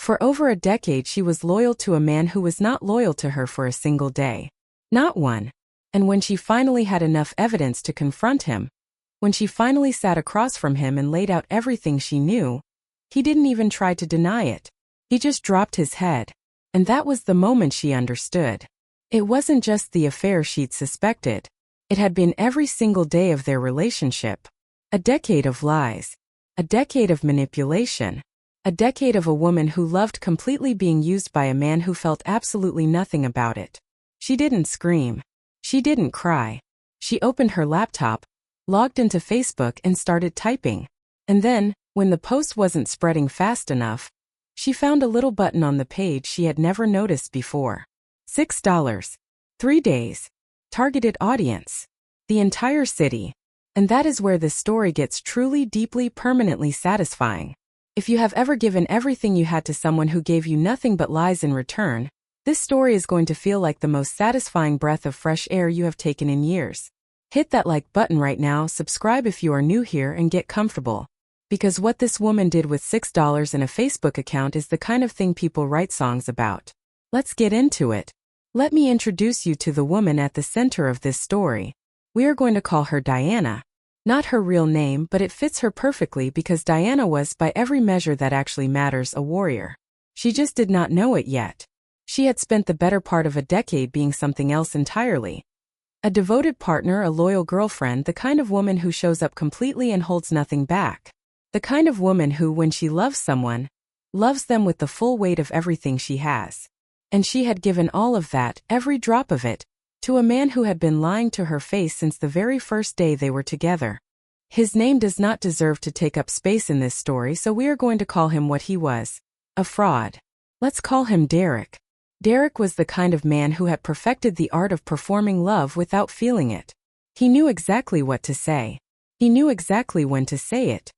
For over a decade she was loyal to a man who was not loyal to her for a single day. Not one. And when she finally had enough evidence to confront him, when she finally sat across from him and laid out everything she knew, he didn't even try to deny it. He just dropped his head. And that was the moment she understood. It wasn't just the affair she'd suspected. It had been every single day of their relationship. A decade of lies. A decade of manipulation. A decade of a woman who loved completely being used by a man who felt absolutely nothing about it. She didn't scream. She didn't cry. She opened her laptop, logged into Facebook and started typing. And then, when the post wasn't spreading fast enough, she found a little button on the page she had never noticed before. $6. 3 days. Targeted audience. The entire city. And that is where this story gets truly, deeply, permanently satisfying. If you have ever given everything you had to someone who gave you nothing but lies in return, this story is going to feel like the most satisfying breath of fresh air you have taken in years. Hit that like button right now, subscribe if you are new here, and get comfortable. Because what this woman did with $6 and a Facebook account is the kind of thing people write songs about. Let's get into it. Let me introduce you to the woman at the center of this story. We are going to call her Diana. Not her real name, but it fits her perfectly because Diana was, by every measure that actually matters, a warrior. She just did not know it yet. She had spent the better part of a decade being something else entirely. A devoted partner, a loyal girlfriend, the kind of woman who shows up completely and holds nothing back. The kind of woman who, when she loves someone, loves them with the full weight of everything she has. And she had given all of that, every drop of it, to a man who had been lying to her face since the very first day they were together. His name does not deserve to take up space in this story, so we are going to call him what he was. A fraud. Let's call him Derek. Derek was the kind of man who had perfected the art of performing love without feeling it. He knew exactly what to say. He knew exactly when to say it.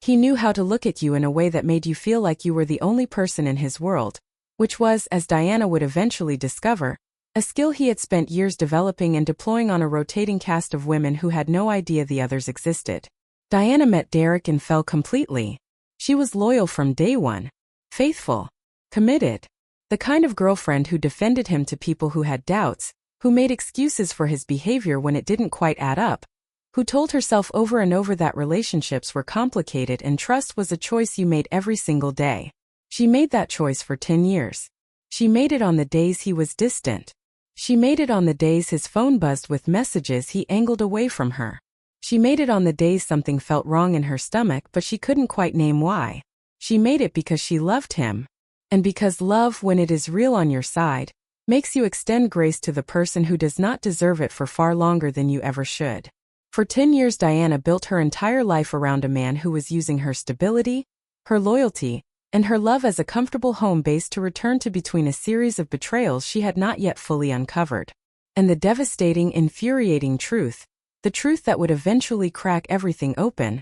He knew how to look at you in a way that made you feel like you were the only person in his world, which was, as Diana would eventually discover, a skill he had spent years developing and deploying on a rotating cast of women who had no idea the others existed. Diana met Derek and fell completely. She was loyal from day one. Faithful. Committed. The kind of girlfriend who defended him to people who had doubts, who made excuses for his behavior when it didn't quite add up, who told herself over and over that relationships were complicated and trust was a choice you made every single day. She made that choice for 10 years. She made it on the days he was distant. She made it on the days his phone buzzed with messages he angled away from her. She made it on the days something felt wrong in her stomach but she couldn't quite name why. She made it because she loved him. And because love, when it is real on your side, makes you extend grace to the person who does not deserve it for far longer than you ever should. For 10 years Diana built her entire life around a man who was using her stability, her loyalty, and her love as a comfortable home base to return to between a series of betrayals she had not yet fully uncovered. And the devastating, infuriating truth, the truth that would eventually crack everything open,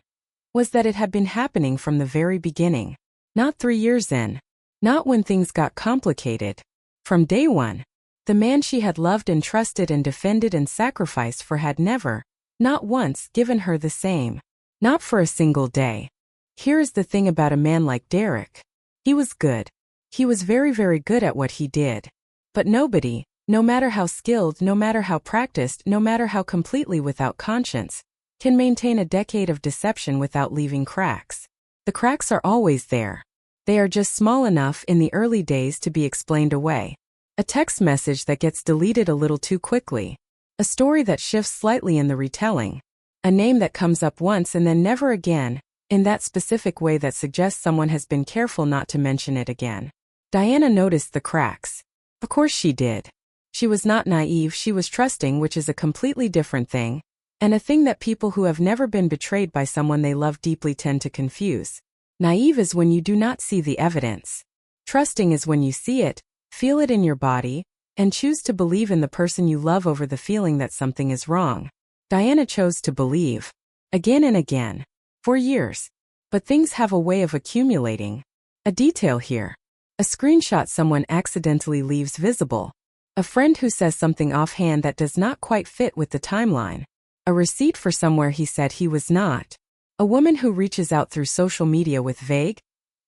was that it had been happening from the very beginning. Not 3 years in. Not when things got complicated. From day one. The man she had loved and trusted and defended and sacrificed for had never, not once, given her the same. Not for a single day. Here is the thing about a man like Derek. He was good. He was very, very good at what he did. But nobody, no matter how skilled, no matter how practiced, no matter how completely without conscience, can maintain a decade of deception without leaving cracks. The cracks are always there. They are just small enough in the early days to be explained away. A text message that gets deleted a little too quickly. A story that shifts slightly in the retelling. A name that comes up once and then never again, in that specific way that suggests someone has been careful not to mention it again. Diana noticed the cracks. Of course she did. She was not naive, she was trusting, which is a completely different thing, and a thing that people who have never been betrayed by someone they love deeply tend to confuse. Naive is when you do not see the evidence. Trusting is when you see it, feel it in your body, and choose to believe in the person you love over the feeling that something is wrong. Diana chose to believe. Again and again. For years. But things have a way of accumulating. A detail here. A screenshot someone accidentally leaves visible. A friend who says something offhand that does not quite fit with the timeline. A receipt for somewhere he said he was not. A woman who reaches out through social media with vague,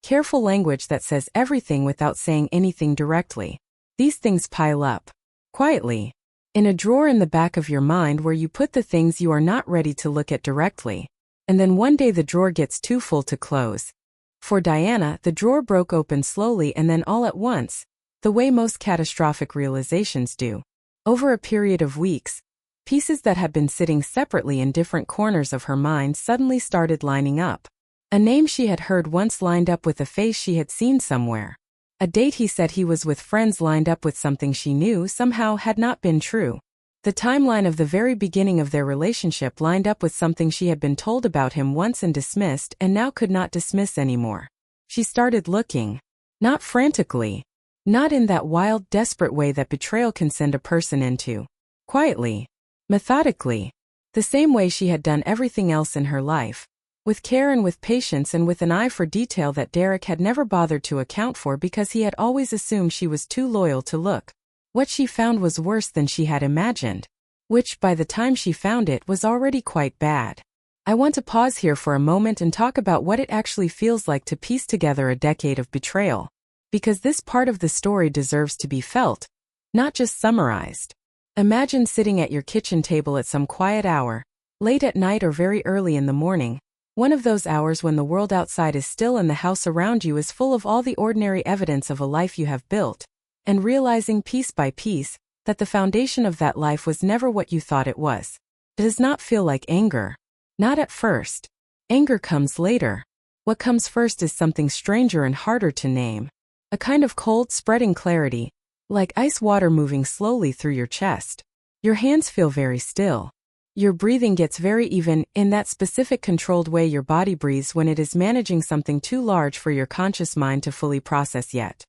Careful language that says everything without saying anything directly. These things pile up. Quietly. In a drawer in the back of your mind where you put the things you are not ready to look at directly. And then one day the drawer gets too full to close. For Diana, the drawer broke open slowly and then all at once, the way most catastrophic realizations do. Over a period of weeks, pieces that had been sitting separately in different corners of her mind suddenly started lining up. A name she had heard once lined up with a face she had seen somewhere. A date he said he was with friends lined up with something she knew somehow had not been true. The timeline of the very beginning of their relationship lined up with something she had been told about him once and dismissed and now could not dismiss anymore. She started looking. Not frantically. Not in that wild, desperate way that betrayal can send a person into. Quietly. Methodically. The same way she had done everything else in her life. With care and with patience and with an eye for detail that Derek had never bothered to account for because he had always assumed she was too loyal to look. What she found was worse than she had imagined. Which, by the time she found it, was already quite bad. I want to pause here for a moment and talk about what it actually feels like to piece together a decade of betrayal. Because this part of the story deserves to be felt, not just summarized. Imagine sitting at your kitchen table at some quiet hour, late at night or very early in the morning, one of those hours when the world outside is still and the house around you is full of all the ordinary evidence of a life you have built, and realizing piece by piece that the foundation of that life was never what you thought it was. It does not feel like anger. Not at first. Anger comes later. What comes first is something stranger and harder to name. A kind of cold, spreading clarity, like ice water moving slowly through your chest. Your hands feel very still. Your breathing gets very even, in that specific controlled way your body breathes when it is managing something too large for your conscious mind to fully process yet.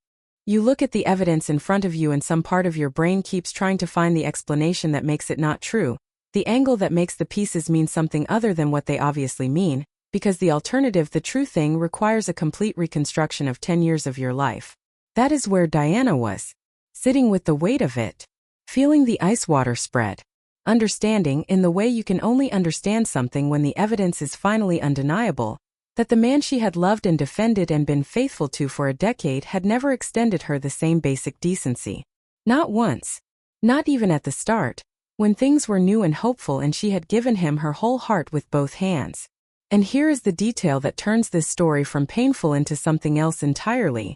You look at the evidence in front of you and some part of your brain keeps trying to find the explanation that makes it not true, the angle that makes the pieces mean something other than what they obviously mean, because the alternative, the true thing, requires a complete reconstruction of 10 years of your life. That is where Diana was. Sitting with the weight of it. Feeling the ice water spread. Understanding, in the way you can only understand something when the evidence is finally undeniable, that the man she had loved and defended and been faithful to for a decade had never extended her the same basic decency. Not once. Not even at the start, when things were new and hopeful and she had given him her whole heart with both hands. And here is the detail that turns this story from painful into something else entirely.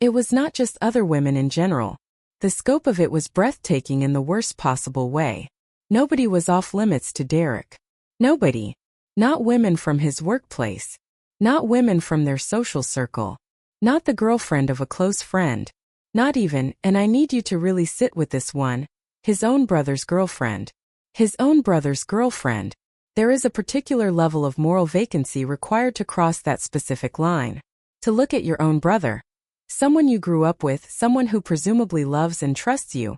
It was not just other women in general. The scope of it was breathtaking in the worst possible way. Nobody was off limits to Derek. Nobody. Not women from his workplace. Not women from their social circle. Not the girlfriend of a close friend. Not even, and I need you to really sit with this one, his own brother's girlfriend. His own brother's girlfriend. There is a particular level of moral vacancy required to cross that specific line. To look at your own brother. Someone you grew up with, someone who presumably loves and trusts you,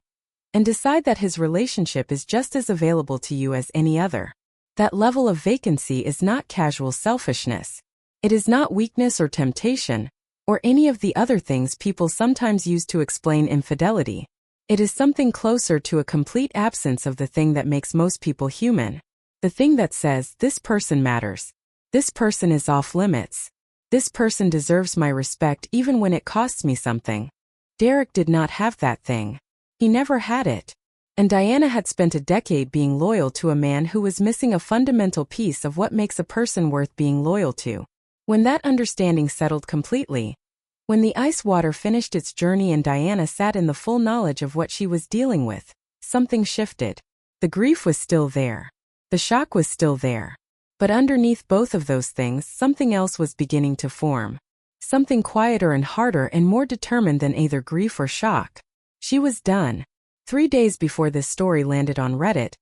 and decide that his relationship is just as available to you as any other. That level of vacancy is not casual selfishness. It is not weakness or temptation, or any of the other things people sometimes use to explain infidelity. It is something closer to a complete absence of the thing that makes most people human. The thing that says, this person matters. This person is off limits. This person deserves my respect even when it costs me something. Derek did not have that thing. He never had it. And Diana had spent a decade being loyal to a man who was missing a fundamental piece of what makes a person worth being loyal to. When that understanding settled completely, when the ice water finished its journey and Diana sat in the full knowledge of what she was dealing with, something shifted. The grief was still there. The shock was still there. But underneath both of those things, something else was beginning to form. Something quieter and harder and more determined than either grief or shock. She was done. 3 days before this story landed on Reddit,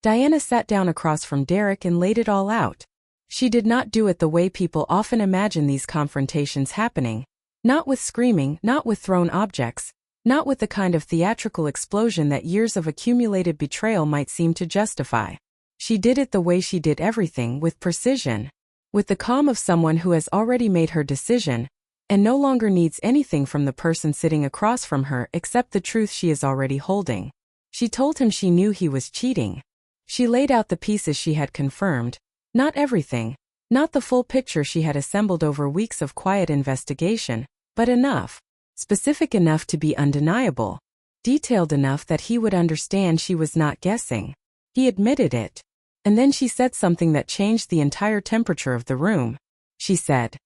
Diana sat down across from Derek and laid it all out. She did not do it the way people often imagine these confrontations happening. Not with screaming, not with thrown objects, not with the kind of theatrical explosion that years of accumulated betrayal might seem to justify. She did it the way she did everything, with precision. With the calm of someone who has already made her decision, and no longer needs anything from the person sitting across from her except the truth she is already holding. She told him she knew he was cheating. She laid out the pieces she had confirmed. Not everything, Not the full picture she had assembled over weeks of quiet investigation, but enough. Specific enough to be undeniable. Detailed enough that he would understand she was not guessing. He admitted it. And then she said something that changed the entire temperature of the room. She said,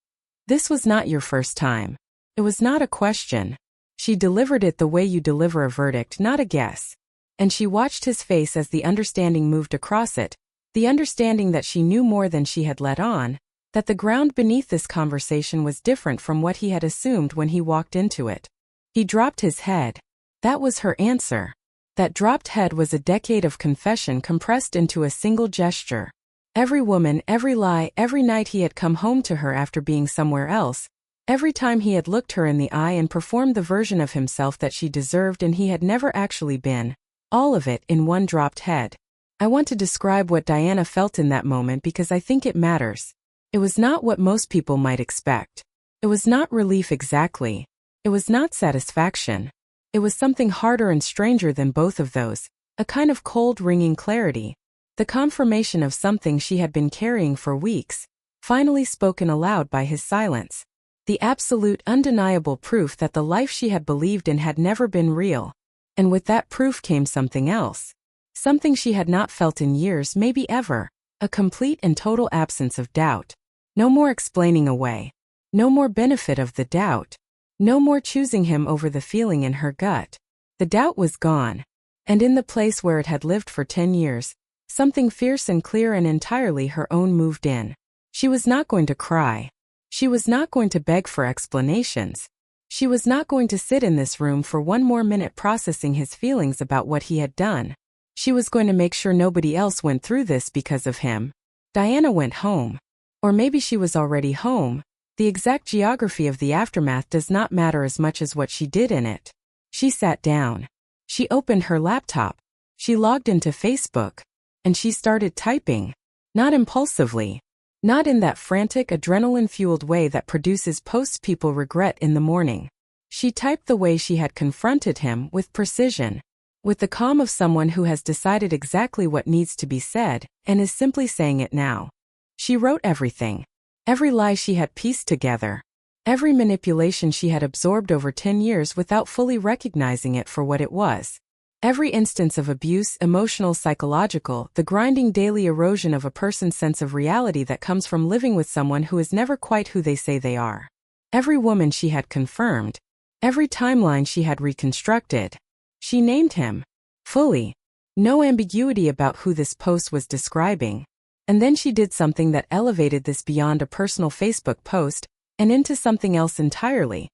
"This was not your first time." It was not a question. She delivered it the way you deliver a verdict, not a guess. And she watched his face as the understanding moved across it, the understanding that she knew more than she had let on, that the ground beneath this conversation was different from what he had assumed when he walked into it. He dropped his head. That was her answer. That dropped head was a decade of confession compressed into a single gesture. Every woman, every lie, every night he had come home to her after being somewhere else, every time he had looked her in the eye and performed the version of himself that she deserved and he had never actually been, all of it in one dropped head. I want to describe what Diana felt in that moment because I think it matters. It was not what most people might expect. It was not relief exactly. It was not satisfaction. It was something harder and stranger than both of those, a kind of cold, ringing clarity. The confirmation of something she had been carrying for weeks, finally spoken aloud by his silence. The absolute, undeniable proof that the life she had believed in had never been real. And with that proof came something else. Something she had not felt in years, maybe ever. A complete and total absence of doubt. No more explaining away. No more benefit of the doubt. No more choosing him over the feeling in her gut. The doubt was gone. And in the place where it had lived for 10 years, something fierce and clear and entirely her own moved in. She was not going to cry. She was not going to beg for explanations. She was not going to sit in this room for one more minute processing his feelings about what he had done. She was going to make sure nobody else went through this because of him. Diana went home. Or maybe she was already home. The exact geography of the aftermath does not matter as much as what she did in it. She sat down. She opened her laptop. She logged into Facebook. And she started typing. Not impulsively. Not in that frantic, adrenaline-fueled way that produces posts people regret in the morning. She typed the way she had confronted him, with precision. With the calm of someone who has decided exactly what needs to be said, and is simply saying it now. She wrote everything. Every lie she had pieced together. Every manipulation she had absorbed over 10 years without fully recognizing it for what it was. Every instance of abuse, emotional, psychological, the grinding daily erosion of a person's sense of reality that comes from living with someone who is never quite who they say they are. Every woman she had confirmed. Every timeline she had reconstructed. She named him. Fully. No ambiguity about who this post was describing. And then she did something that elevated this beyond a personal Facebook post and into something else entirely.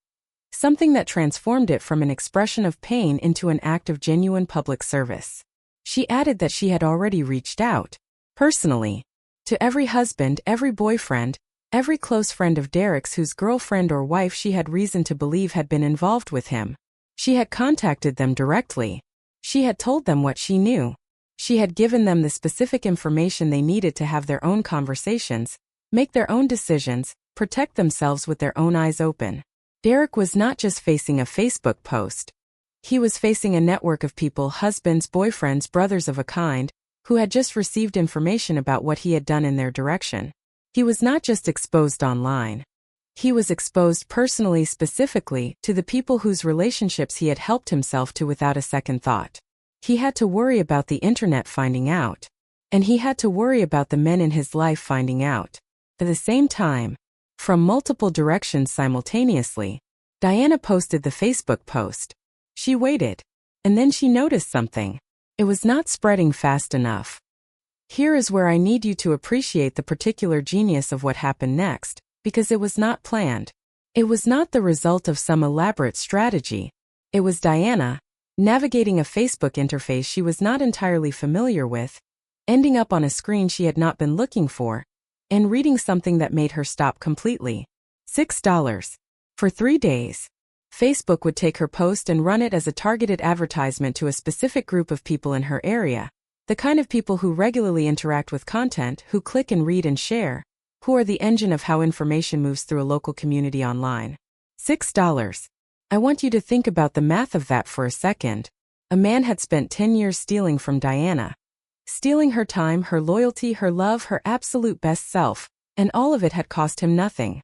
Something that transformed it from an expression of pain into an act of genuine public service. She added that she had already reached out, personally, to every husband, every boyfriend, every close friend of Derek's whose girlfriend or wife she had reason to believe had been involved with him. She had contacted them directly. She had told them what she knew. She had given them the specific information they needed to have their own conversations, make their own decisions, protect themselves with their own eyes open. Derek was not just facing a Facebook post. He was facing a network of people, husbands, boyfriends, brothers of a kind, who had just received information about what he had done in their direction. He was not just exposed online. He was exposed personally, specifically, to the people whose relationships he had helped himself to without a second thought. He had to worry about the internet finding out. And he had to worry about the men in his life finding out. At the same time, from multiple directions simultaneously, Diana posted the Facebook post. She waited. And then she noticed something. It was not spreading fast enough. Here is where I need you to appreciate the particular genius of what happened next, because it was not planned. It was not the result of some elaborate strategy. It was Diana, navigating a Facebook interface she was not entirely familiar with, ending up on a screen she had not been looking for, and reading something that made her stop completely. $6. For 3 days. Facebook would take her post and run it as a targeted advertisement to a specific group of people in her area, the kind of people who regularly interact with content, who click and read and share, who are the engine of how information moves through a local community online. $6. I want you to think about the math of that for a second. A man had spent 10 years stealing from Diana. Stealing her time, her loyalty, her love, her absolute best self, And all of it had cost him nothing.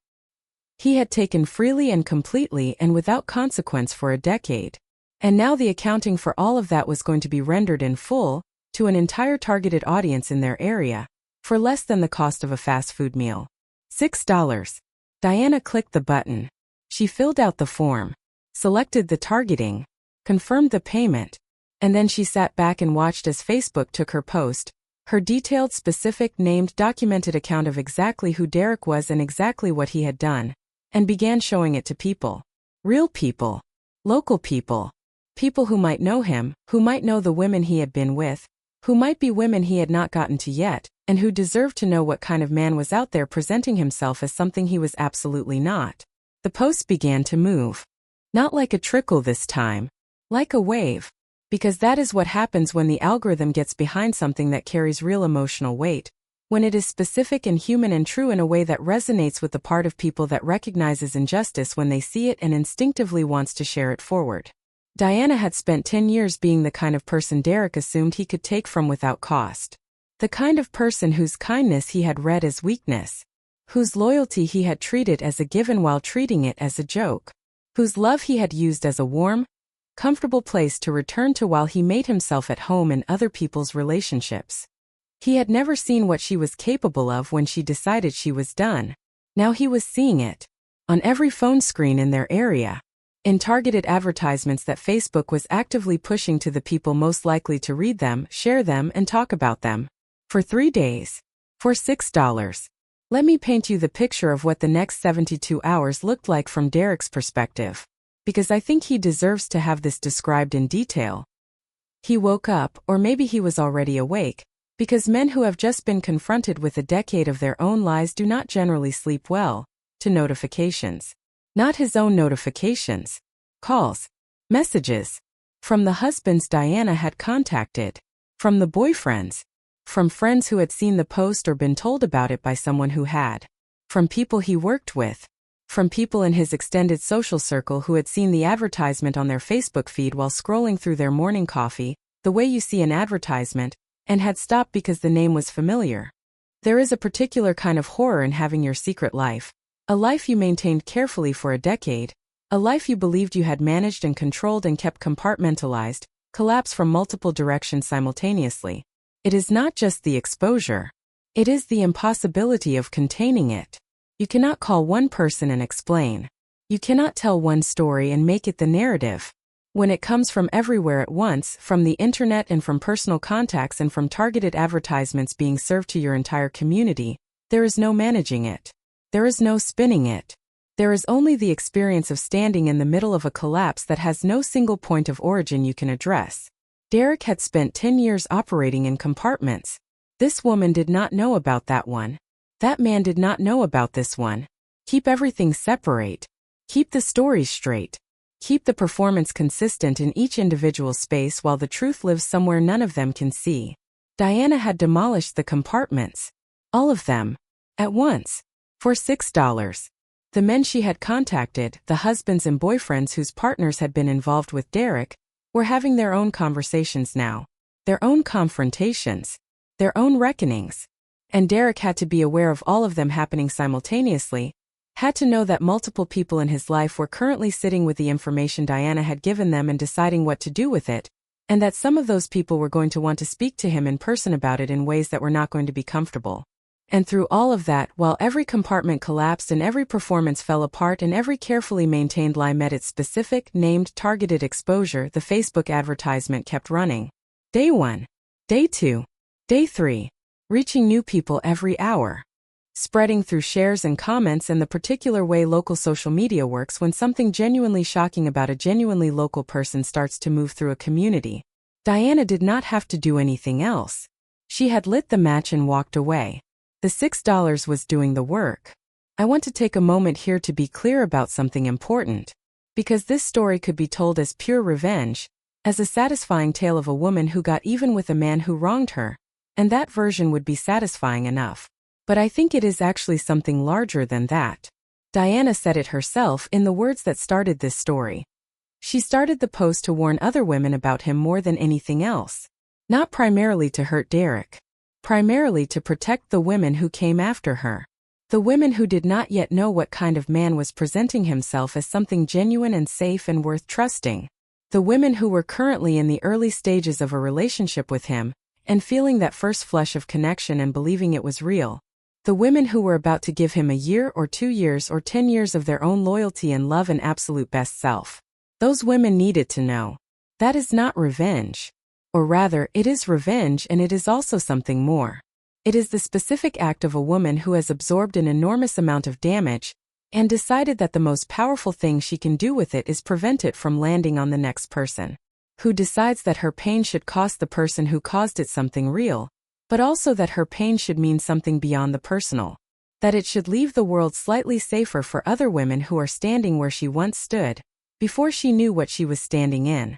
He had taken freely and completely and without consequence for a decade. And now the accounting for all of that was going to be rendered in full, to an entire targeted audience in their area, for less than the cost of a fast food meal. $6. Diana clicked the button. She filled out the form, selected the targeting, confirmed the payment, and then she sat back and watched as Facebook took her post, her detailed, specific, named, documented account of exactly who Derek was and exactly what he had done, and began showing it to people. Real people. Local people. People who might know him, who might know the women he had been with, who might be women he had not gotten to yet, and who deserved to know what kind of man was out there presenting himself as something he was absolutely not. The posts began to move. Not like a trickle this time. Like a wave. Because that is what happens when the algorithm gets behind something that carries real emotional weight, when it is specific and human and true in a way that resonates with the part of people that recognizes injustice when they see it and instinctively wants to share it forward. Diana had spent 10 years being the kind of person Derek assumed he could take from without cost. The kind of person whose kindness he had read as weakness. Whose loyalty he had treated as a given while treating it as a joke. Whose love he had used as a warm, comfortable place to return to while he made himself at home in other people's relationships. He had never seen what she was capable of when she decided she was done. Now he was seeing it. On every phone screen in their area. In targeted advertisements that Facebook was actively pushing to the people most likely to read them, share them, and talk about them. For 3 days. For $6. Let me paint you the picture of what the next 72 hours looked like from Derek's perspective. Because I think he deserves to have this described in detail. He woke up, or maybe he was already awake, because men who have just been confronted with a decade of their own lies do not generally sleep well, to notifications. Not his own notifications. Calls. Messages. From the husbands Diana had contacted. From the boyfriends. From friends who had seen the post or been told about it by someone who had. From people he worked with. From people in his extended social circle who had seen the advertisement on their Facebook feed while scrolling through their morning coffee, the way you see an advertisement, and had stopped because the name was familiar. There is a particular kind of horror in having your secret life. A life you maintained carefully for a decade, a life you believed you had managed and controlled and kept compartmentalized, collapse from multiple directions simultaneously. It is not just the exposure. It is the impossibility of containing it. You cannot call one person and explain. You cannot tell one story and make it the narrative. When it comes from everywhere at once, from the internet and from personal contacts and from targeted advertisements being served to your entire community, there is no managing it. There is no spinning it. There is only the experience of standing in the middle of a collapse that has no single point of origin you can address. Derek had spent 10 years operating in compartments. This woman did not know about that one. That man did not know about this one. Keep everything separate. Keep the stories straight. Keep the performance consistent in each individual space while the truth lives somewhere none of them can see. Diana had demolished the compartments. All of them. At once. For $6. The men she had contacted, the husbands and boyfriends whose partners had been involved with Derek, were having their own conversations now. Their own confrontations. Their own reckonings. And Derek had to be aware of all of them happening simultaneously, had to know that multiple people in his life were currently sitting with the information Diana had given them and deciding what to do with it, and that some of those people were going to want to speak to him in person about it in ways that were not going to be comfortable. And through all of that, while every compartment collapsed and every performance fell apart and every carefully maintained lie met its specific, named, targeted exposure, the Facebook advertisement kept running. Day 1. Day 2. Day 3. Reaching new people every hour. Spreading through shares and comments and the particular way local social media works when something genuinely shocking about a genuinely local person starts to move through a community. Diana did not have to do anything else. She had lit the match and walked away. The $6 was doing the work. I want to take a moment here to be clear about something important. Because this story could be told as pure revenge, as a satisfying tale of a woman who got even with a man who wronged her, and that version would be satisfying enough. But I think it is actually something larger than that. Diana said it herself in the words that started this story. She started the post to warn other women about him more than anything else. Not primarily to hurt Derek. Primarily to protect the women who came after her. The women who did not yet know what kind of man was presenting himself as something genuine and safe and worth trusting. The women who were currently in the early stages of a relationship with him, and feeling that first flush of connection and believing it was real. The women who were about to give him a year or 2 years or 10 years of their own loyalty and love and absolute best self. Those women needed to know. That is not revenge. Or rather, it is revenge, and it is also something more. It is the specific act of a woman who has absorbed an enormous amount of damage, and decided that the most powerful thing she can do with it is prevent it from landing on the next person. Who decides that her pain should cost the person who caused it something real, but also that her pain should mean something beyond the personal. That it should leave the world slightly safer for other women who are standing where she once stood, before she knew what she was standing in.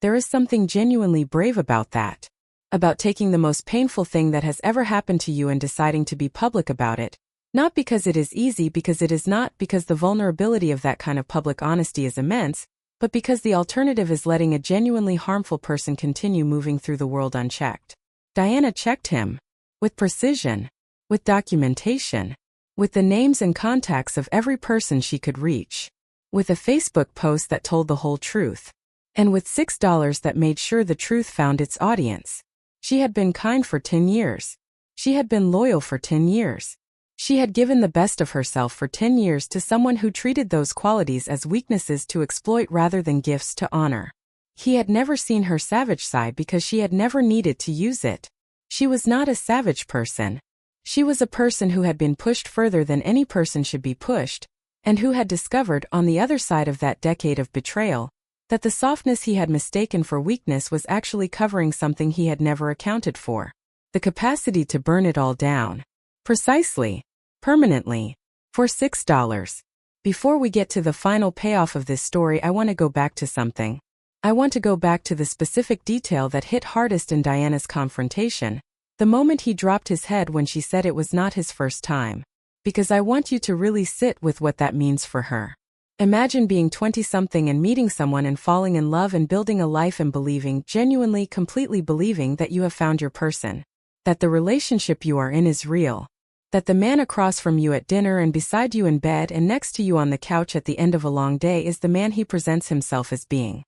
There is something genuinely brave about that. About taking the most painful thing that has ever happened to you and deciding to be public about it. Not because it is easy, because it is not, because the vulnerability of that kind of public honesty is immense, but because the alternative is letting a genuinely harmful person continue moving through the world unchecked. Diana checked him. With precision. With documentation. With the names and contacts of every person she could reach. With a Facebook post that told the whole truth. And with $6 that made sure the truth found its audience. She had been kind for 10 years. She had been loyal for 10 years. She had given the best of herself for 10 years to someone who treated those qualities as weaknesses to exploit rather than gifts to honor. He had never seen her savage side because she had never needed to use it. She was not a savage person. She was a person who had been pushed further than any person should be pushed, and who had discovered on the other side of that decade of betrayal, that the softness he had mistaken for weakness was actually covering something he had never accounted for. The capacity to burn it all down. Precisely. Permanently. For $6. Before we get to the final payoff of this story, I want to go back to something. I want to go back to the specific detail that hit hardest in Diana's confrontation, the moment he dropped his head when she said it was not his first time. Because I want you to really sit with what that means for her. Imagine being 20-something and meeting someone and falling in love and building a life and believing, genuinely, completely believing that you have found your person. That the relationship you are in is real. That the man across from you at dinner and beside you in bed and next to you on the couch at the end of a long day is the man he presents himself as being.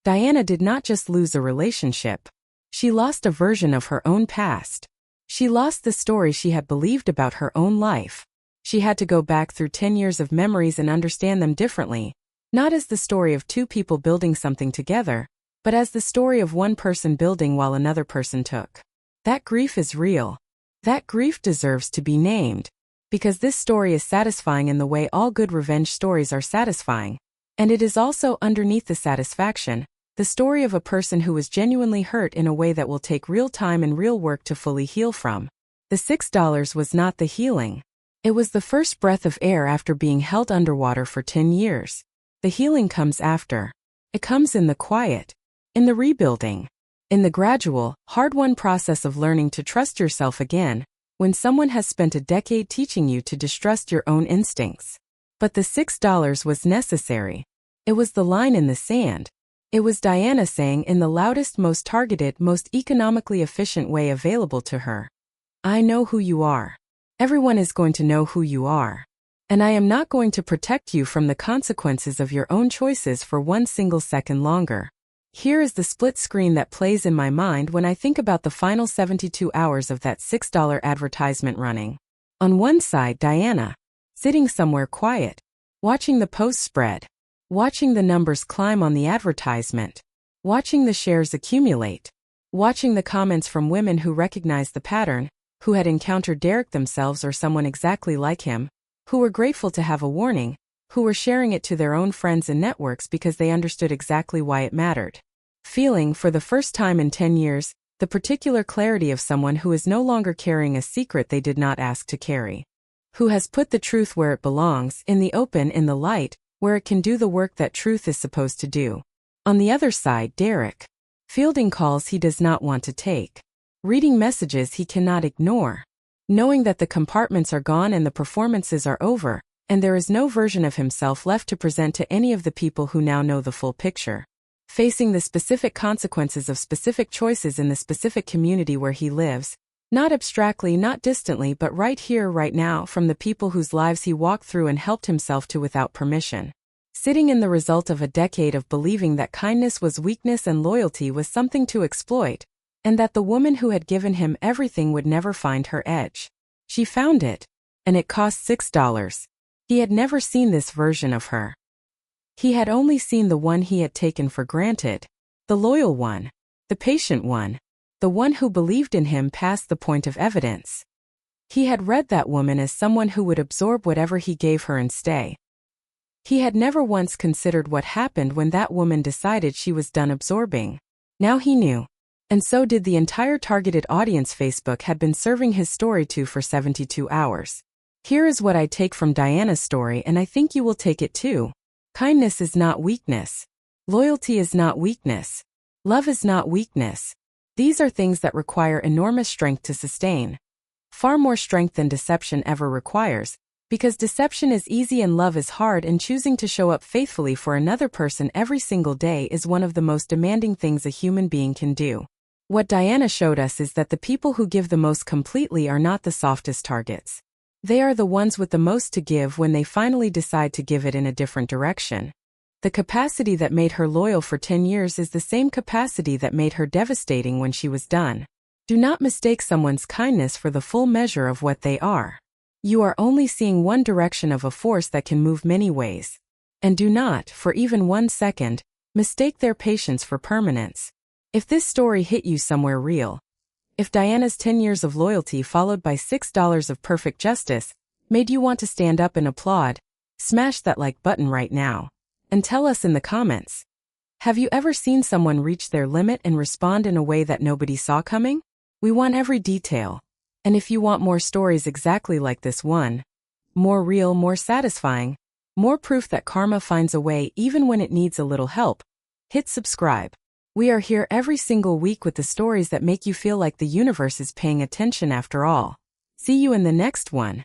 Diana did not just lose a relationship. She lost a version of her own past. She lost the story she had believed about her own life. She had to go back through 10 years of memories and understand them differently, not as the story of two people building something together, but as the story of one person building while another person took. That grief is real. That grief deserves to be named. Because this story is satisfying in the way all good revenge stories are satisfying. And it is also, underneath the satisfaction, the story of a person who was genuinely hurt in a way that will take real time and real work to fully heal from. The $6 was not the healing. It was the first breath of air after being held underwater for 10 years. The healing comes after. It comes in the quiet. In the rebuilding. In the gradual, hard-won process of learning to trust yourself again, when someone has spent a decade teaching you to distrust your own instincts. But the $6 was necessary. It was the line in the sand. It was Diana saying in the loudest, most targeted, most economically efficient way available to her. I know who you are. Everyone is going to know who you are. And I am not going to protect you from the consequences of your own choices for 1 single second longer. Here is the split screen that plays in my mind when I think about the final 72 hours of that $6 advertisement running. On one side, Diana, sitting somewhere quiet, watching the post spread, watching the numbers climb on the advertisement, watching the shares accumulate, watching the comments from women who recognized the pattern, who had encountered Derek themselves or someone exactly like him, who were grateful to have a warning, who were sharing it to their own friends and networks because they understood exactly why it mattered. Feeling, for the first time in 10 years, the particular clarity of someone who is no longer carrying a secret they did not ask to carry. Who has put the truth where it belongs, in the open, in the light, where it can do the work that truth is supposed to do. On the other side, Derek. Fielding calls he does not want to take. Reading messages he cannot ignore. Knowing that the compartments are gone and the performances are over, and there is no version of himself left to present to any of the people who now know the full picture. Facing the specific consequences of specific choices in the specific community where he lives, Not abstractly, not distantly, but right here, right now, from the people whose lives he walked through and helped himself to without permission. Sitting in the result of a decade of believing that kindness was weakness and loyalty was something to exploit, and that the woman who had given him everything would never find her edge. She found it, and it cost $6. He had never seen this version of her. He had only seen the one he had taken for granted, the loyal one, the patient one, the one who believed in him past the point of evidence. He had read that woman as someone who would absorb whatever he gave her and stay. He had never once considered what happened when that woman decided she was done absorbing. Now he knew. And so did the entire targeted audience Facebook had been serving his story to for 72 hours. Here is what I take from Diana's story, and I think you will take it too. Kindness is not weakness. Loyalty is not weakness. Love is not weakness. These are things that require enormous strength to sustain. Far more strength than deception ever requires, because deception is easy and love is hard, and choosing to show up faithfully for another person every single day is one of the most demanding things a human being can do. What Diana showed us is that the people who give the most completely are not the softest targets. They are the ones with the most to give when they finally decide to give it in a different direction. The capacity that made her loyal for 10 years is the same capacity that made her devastating when she was done. Do not mistake someone's kindness for the full measure of what they are. You are only seeing one direction of a force that can move many ways. And do not, for even 1 second, mistake their patience for permanence. If this story hit you somewhere real, if Diana's 10 years of loyalty followed by $6 of perfect justice made you want to stand up and applaud, smash that like button right now. And tell us in the comments. Have you ever seen someone reach their limit and respond in a way that nobody saw coming? We want every detail. And if you want more stories exactly like this one, more real, more satisfying, more proof that karma finds a way even when it needs a little help, hit subscribe. We are here every single week with the stories that make you feel like the universe is paying attention after all. See you in the next one.